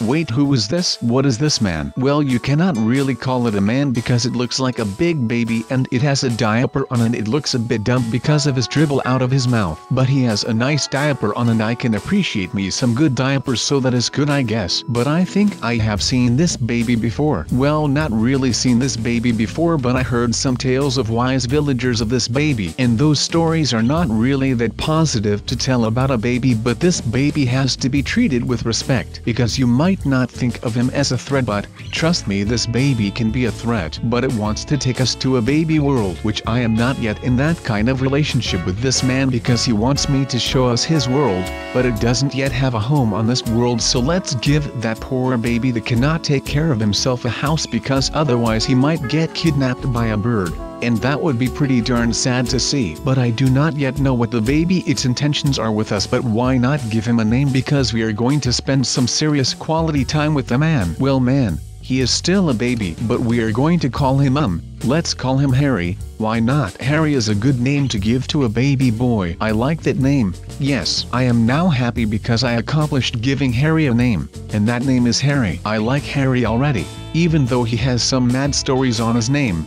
Wait, who is this? What is this man? Well, you cannot really call it a man because it looks like a big baby and it has a diaper on and it looks a bit dumb because of his dribble out of his mouth. But he has a nice diaper on and I can appreciate me some good diapers, so that is good, I guess. But I think I have seen this baby before. Well, not really seen this baby before, but I heard some tales of wise villagers of this baby, and those stories are not really that positive to tell about a baby. But this baby has to be treated with respect, because you might not think of him as a threat, but trust me, this baby can be a threat. But it wants to take us to a baby world, which I am not yet in that kind of relationship with this man, because he wants me to show us his world, but it doesn't yet have a home on this world. So let's give that poor baby that cannot take care of himself a house, because otherwise he might get kidnapped by a bird. And that would be pretty darn sad to see. But I do not yet know what the baby its intentions are with us, but why not give him a name, because we are going to spend some serious quality time with the man. Well, man, he is still a baby, but we are going to call him let's call him Harry. Why not? Harry is a good name to give to a baby boy. I like that name. Yes, I am now happy because I accomplished giving Harry a name, and that name is Harry. I like Harry already, even though he has some mad stories on his name.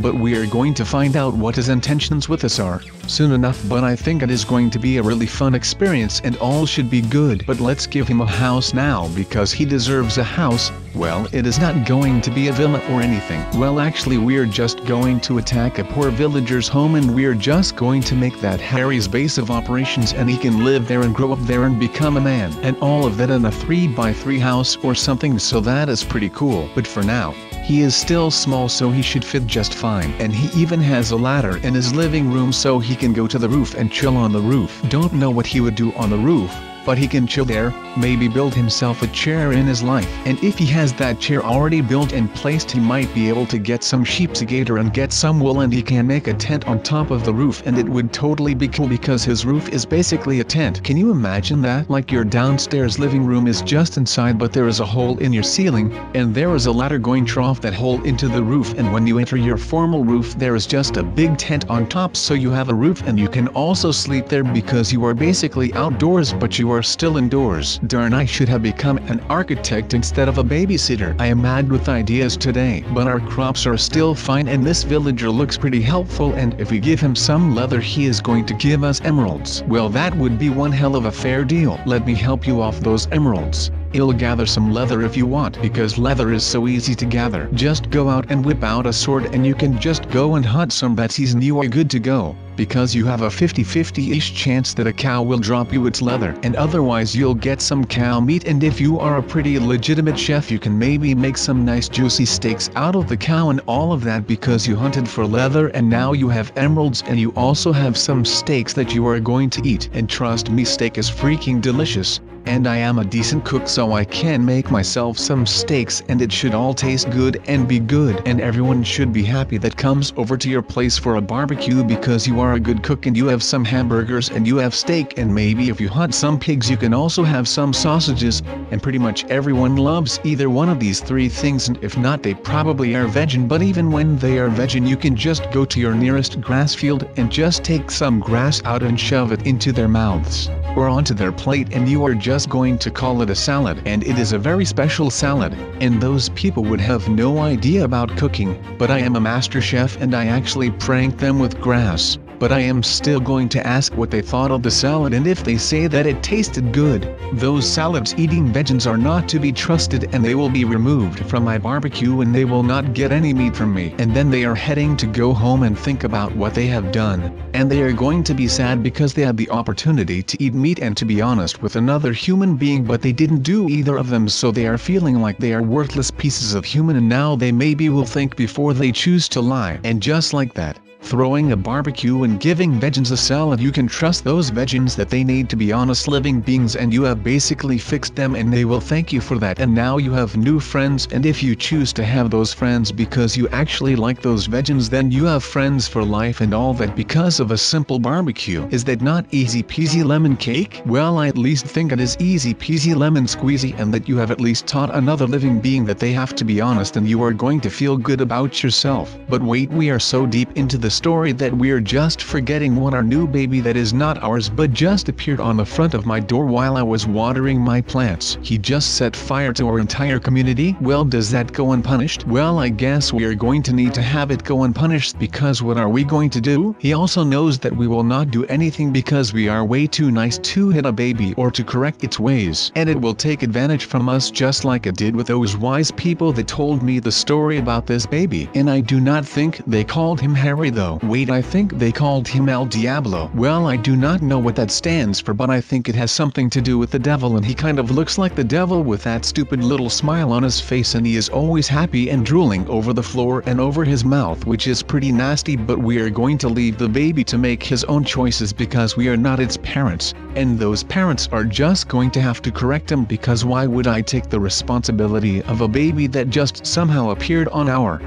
But we are going to find out what his intentions with us are soon enough. But I think it is going to be a really fun experience and all should be good. But let's give him a house now, because he deserves a house. Well, it is not going to be a villa or anything. Well, actually we are just going to attack a poor villager's home, and we are just going to make that Harry's base of operations, and he can live there and grow up there and become a man. And all of that in a 3x3 house or something, so that is pretty cool. But for now, he is still small, so he should fit just fine. And he even has a ladder in his living room, so he can go to the roof and chill on the roof. Don't know what he would do on the roof, but he can chill there, maybe build himself a chair in his life. And if he has that chair already built and placed, he might be able to get some sheepsgator and get some wool, and he can make a tent on top of the roof, and it would totally be cool because his roof is basically a tent. Can you imagine that? Like your downstairs living room is just inside, but there is a hole in your ceiling, and there is a ladder going off that hole into the roof, and when you enter your formal roof there is just a big tent on top, so you have a roof and you can also sleep there because you are basically outdoors but you are still indoors. Darn, I should have become an architect instead of a babysitter. I am mad with ideas today. But our crops are still fine, and this villager looks pretty helpful, and if we give him some leather he is going to give us emeralds. Well, that would be one hell of a fair deal. Let me help you off those emeralds. You'll gather some leather if you want, because leather is so easy to gather. Just go out and whip out a sword and you can just go and hunt some batsies and you are good to go, because you have a 50-50-ish chance that a cow will drop you its leather, and otherwise you'll get some cow meat. And if you are a pretty legitimate chef, you can maybe make some nice juicy steaks out of the cow and all of that, because you hunted for leather and now you have emeralds, and you also have some steaks that you are going to eat. And trust me, steak is freaking delicious. And I am a decent cook, so I can make myself some steaks and it should all taste good and be good, and everyone should be happy that comes over to your place for a barbecue, because you are a good cook and you have some hamburgers and you have steak, and maybe if you hunt some pigs you can also have some sausages. And pretty much everyone loves either one of these three things, and if not they probably are vegan. But even when they are vegan, you can just go to your nearest grass field and just take some grass out and shove it into their mouths or onto their plate, and you are just going to call it a salad. And it is a very special salad, and those people would have no idea about cooking, but I am a master chef and I actually pranked them with grass. But I am still going to ask what they thought of the salad, and if they say that it tasted good, those salads-eating vegans are not to be trusted, and they will be removed from my barbecue and they will not get any meat from me. And then they are heading to go home and think about what they have done, and they are going to be sad because they had the opportunity to eat meat and to be honest with another human being, but they didn't do either of them, so they are feeling like they are worthless pieces of human, and now they maybe will think before they choose to lie. And just like that, throwing a barbecue when giving vegans a salad you can trust those vegans that they need to be honest living beings, and you have basically fixed them and they will thank you for that. And now you have new friends, and if you choose to have those friends because you actually like those vegans, then you have friends for life, and all that because of a simple barbecue. Is that not easy peasy lemon cake? Well, I at least think it is easy peasy lemon squeezy, and that you have at least taught another living being that they have to be honest, and you are going to feel good about yourself. But wait, we are so deep into the story that we're just forgetting what our new baby that is not ours but just appeared on the front of my door while I was watering my plants. He just set fire to our entire community. Well, does that go unpunished? Well, I guess we are going to need to have it go unpunished, because what are we going to do? He also knows that we will not do anything because we are way too nice to hit a baby or to correct its ways, and it will take advantage from us just like it did with those wise people that told me the story about this baby. And I do not think they called him Harry though. Wait, I think they called him El Diablo. Well, I do not know what that stands for, but I think it has something to do with the devil, and he kind of looks like the devil with that stupid little smile on his face, and he is always happy and drooling over the floor and over his mouth, which is pretty nasty. But we are going to leave the baby to make his own choices because we are not its parents, and those parents are just going to have to correct him, because why would I take the responsibility of a baby that just somehow appeared on our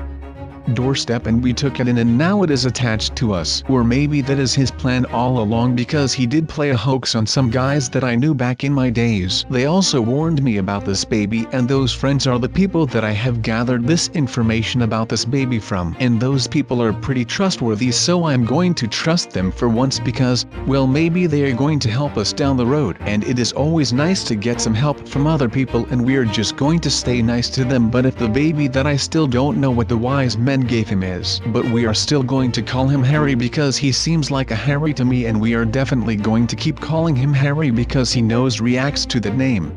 doorstep and we took it in and now it is attached to us? Or maybe that is his plan all along, because he did play a hoax on some guys that I knew back in my days. They also warned me about this baby, and those friends are the people that I have gathered this information about this baby from, and those people are pretty trustworthy, so I'm going to trust them for once because, well, maybe they are going to help us down the road, and it is always nice to get some help from other people, and we are just going to stay nice to them. But if the baby that I still don't know what the wise men gave him is, but we are still going to call him Harry because he seems like a Harry to me, and we are definitely going to keep calling him Harry because he reacts to that name.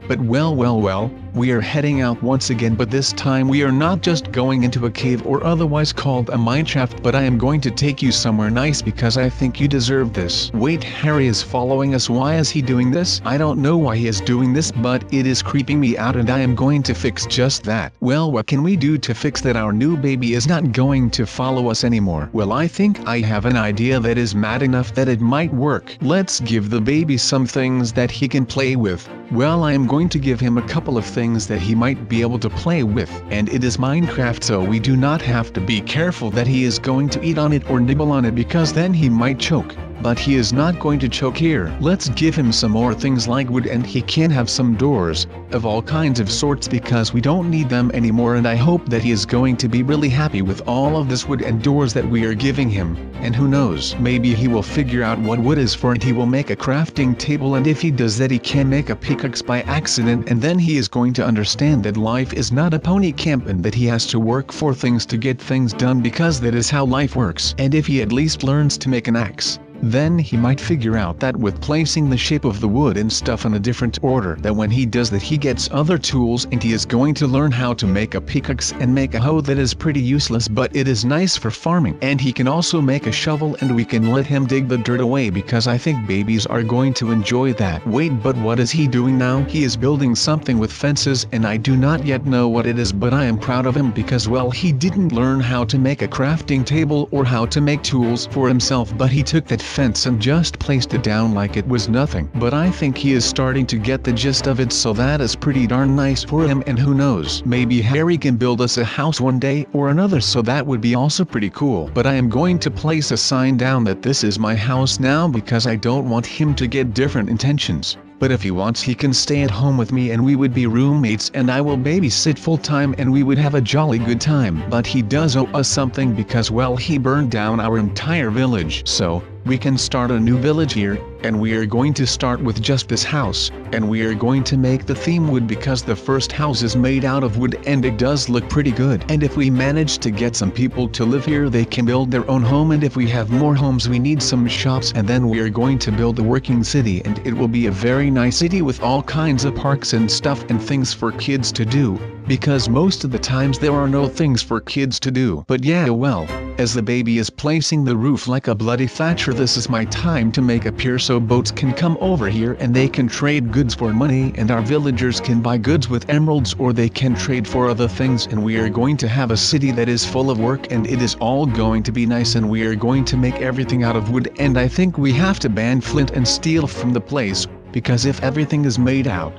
But well, we are heading out once again, but this time we are not just going into a cave or otherwise called a mineshaft, but I am going to take you somewhere nice because I think you deserve this. Wait, Harry is following us. Why is he doing this? I don't know why he is doing this, but it is creeping me out, and I am going to fix just that. Well, what can we do to fix that our new baby is not going to follow us anymore? Well, I think I have an idea that is mad enough that it might work. Let's give the baby some things that he can play with. Well, I am going to give him a couple of things that he might be able to play with, and it is Minecraft, so we do not have to be careful that he is going to eat on it or nibble on it, because then he might choke. But he is not going to choke here. Let's give him some more things like wood, and he can have some doors of all kinds of sorts because we don't need them anymore, and I hope that he is going to be really happy with all of this wood and doors that we are giving him. And who knows, maybe he will figure out what wood is for and he will make a crafting table, and if he does that he can make a pickaxe by accident, and then he is going to understand that life is not a pony camp and that he has to work for things to get things done, because that is how life works. And if he at least learns to make an axe, then he might figure out that with placing the shape of the wood and stuff in a different order, that when he does that he gets other tools, and he is going to learn how to make a pickaxe and make a hoe that is pretty useless but it is nice for farming, and he can also make a shovel, and we can let him dig the dirt away because I think babies are going to enjoy that. Wait, but what is he doing now? He is building something with fences, and I do not yet know what it is, but I am proud of him because, well, he didn't learn how to make a crafting table or how to make tools for himself, but he took that fence and just placed it down like it was nothing. But I think he is starting to get the gist of it, so that is pretty darn nice for him, and who knows, maybe Harry can build us a house one day or another, so that would be also pretty cool. But I am going to place a sign down that this is my house now because I don't want him to get different intentions. But if he wants, he can stay at home with me and we would be roommates, and I will babysit full time and we would have a jolly good time. But he does owe us something because, well, he burned down our entire village. So we can start a new village here, and we are going to start with just this house, and we are going to make the theme wood because the first house is made out of wood and it does look pretty good. And if we manage to get some people to live here, they can build their own home, and if we have more homes we need some shops, and then we are going to build a working city, and it will be a very nice city with all kinds of parks and stuff and things for kids to do, because most of the times there are no things for kids to do. But yeah, well, as the baby is placing the roof like a bloody Thatcher, this is my time to make a pier so boats can come over here and they can trade goods for money, and our villagers can buy goods with emeralds, or they can trade for other things, and we are going to have a city that is full of work, and it is all going to be nice, and we are going to make everything out of wood. And I think we have to ban flint and steel from the place, because if everything is made out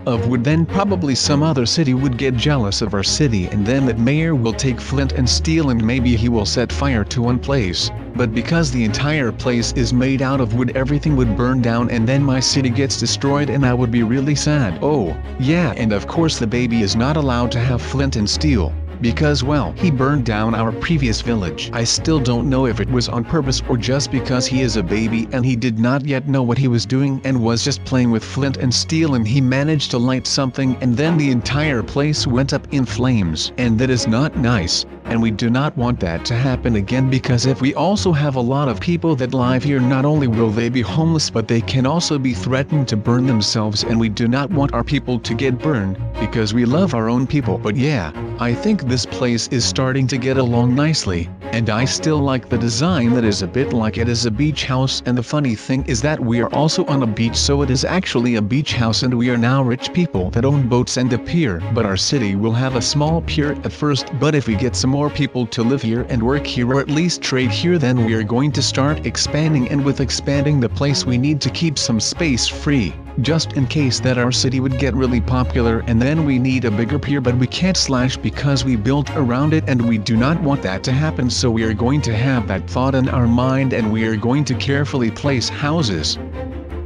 of wood, then probably some other city would get jealous of our city, and then that mayor will take flint and steel and maybe he will set fire to one place. But because the entire place is made out of wood, everything would burn down, and then my city gets destroyed and I would be really sad. Oh, yeah, and of course the baby is not allowed to have flint and steel, because well, he burned down our previous village. I still don't know if it was on purpose or just because he is a baby and he did not yet know what he was doing and was just playing with flint and steel, and he managed to light something and then the entire place went up in flames. And that is not nice, and we do not want that to happen again, because if we also have a lot of people that live here, not only will they be homeless but they can also be threatened to burn themselves, and we do not want our people to get burned, because we love our own people. But yeah, I think this place is starting to get along nicely, and I still like the design that is a bit like it is a beach house. And the funny thing is that we are also on a beach, so it is actually a beach house, and we are now rich people that own boats and a pier. But our city will have a small pier at first, but if we get some more people to live here and work here, or at least trade here, then we are going to start expanding, and with expanding the place we need to keep some space free, just in case that our city would get really popular, and then we need a bigger pier, but we can't slash because we built around it, and we do not want that to happen. So we are going to have that thought in our mind, and we are going to carefully place houses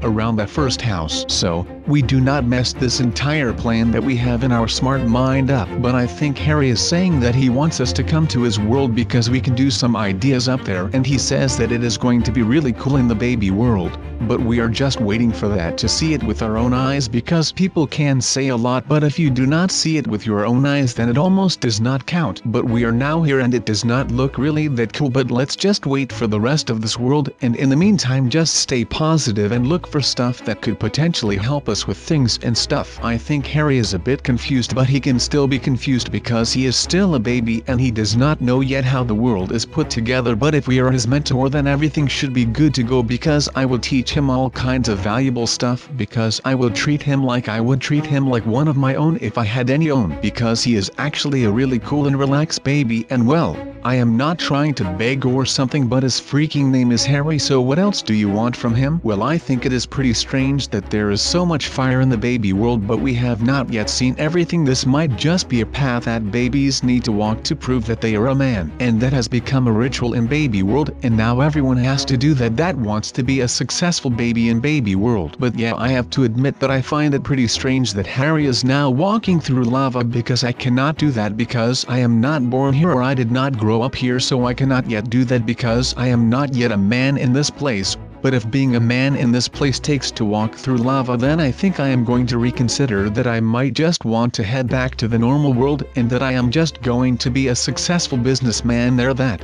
around that first house, so we do not mess this entire plan that we have in our smart mind up. But I think Harry is saying that he wants us to come to his world because we can do some ideas up there, and he says that it is going to be really cool in the baby world. But we are just waiting for that to see it with our own eyes, because people can say a lot, but if you do not see it with your own eyes then it almost does not count. But we are now here and it does not look really that cool, but let's just wait for the rest of this world, and in the meantime just stay positive and look for stuff that could potentially help us with things and stuff. I think Harry is a bit confused, but he can still be confused because he is still a baby and he does not know yet how the world is put together. But if we are his mentor then everything should be good to go, because I will teach him all kinds of valuable stuff, because I will treat him like I would treat him like one of my own if I had any own, because he is actually a really cool and relaxed baby. And well, I am not trying to beg or something, but his freaking name is Harry, so what else do you want from him? Well, I think it is pretty strange that there is so much fire in the baby world, but we have not yet seen everything. This might just be a path that babies need to walk to prove that they are a man, and that has become a ritual in baby world, and now everyone has to do that that wants to be a successful baby in baby world. But yeah, I have to admit that I find it pretty strange that Harry is now walking through lava, because I cannot do that because I am not born here, or I did not grow up here, so I cannot yet do that because I am not yet a man in this place. But if being a man in this place takes to walk through lava, then I think I am going to reconsider that I might just want to head back to the normal world, and that I am just going to be a successful businessman there that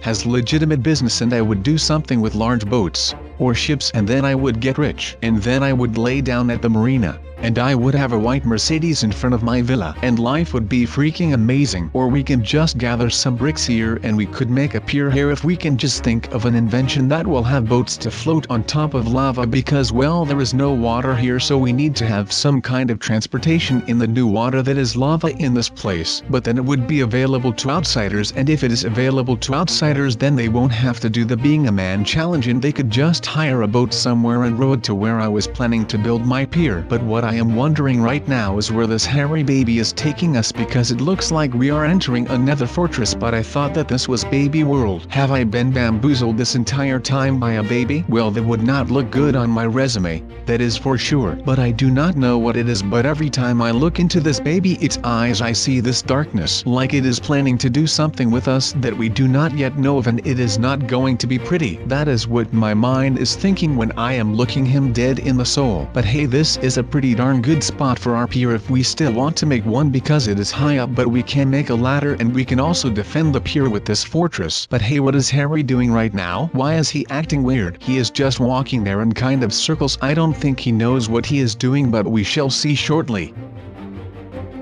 has legitimate business, and I would do something with large boats or ships, and then I would get rich, and then I would lay down at the marina, and I would have a white Mercedes in front of my villa, and life would be freaking amazing. Or we can just gather some bricks here and we could make a pier here if we can just think of an invention that will have boats to float on top of lava, because well, there is no water here, so we need to have some kind of transportation in the new water that is lava in this place. But then it would be available to outsiders, and if it is available to outsiders then they won't have to do the being a man challenge, and they could just hire a boat somewhere and row it to where I was planning to build my pier. But what I am wondering right now is where this Harry baby is taking us, because it looks like we are entering another fortress, but I thought that this was baby world. Have I been bamboozled this entire time by a baby? Well, that would not look good on my resume, that is for sure. But I do not know what it is, but every time I look into this baby its eyes I see this darkness, like it is planning to do something with us that we do not yet know of, and it is not going to be pretty. That is what my mind is thinking when I am looking him dead in the soul. But hey, this is a pretty darn good spot for our pier if we still want to make one, because it is high up, but we can make a ladder and we can also defend the pier with this fortress. But hey, what is Harry doing right now? Why is he acting weird? He is just walking there in kind of circles. I don't think he knows what he is doing, but we shall see shortly.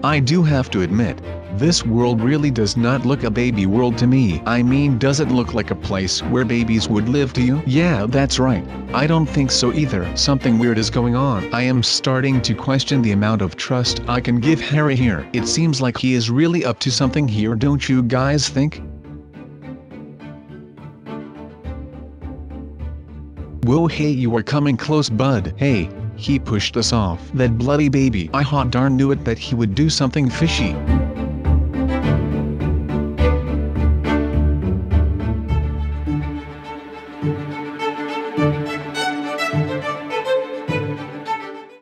I do have to admit, this world really does not look a baby world to me. I mean, does it look like a place where babies would live to you? Yeah, that's right. I don't think so either. Something weird is going on. I am starting to question the amount of trust I can give Harry here. It seems like he is really up to something here, don't you guys think? Whoa, hey, you are coming close, bud. Hey, he pushed us off. That bloody baby. I hot darn knew it that he would do something fishy.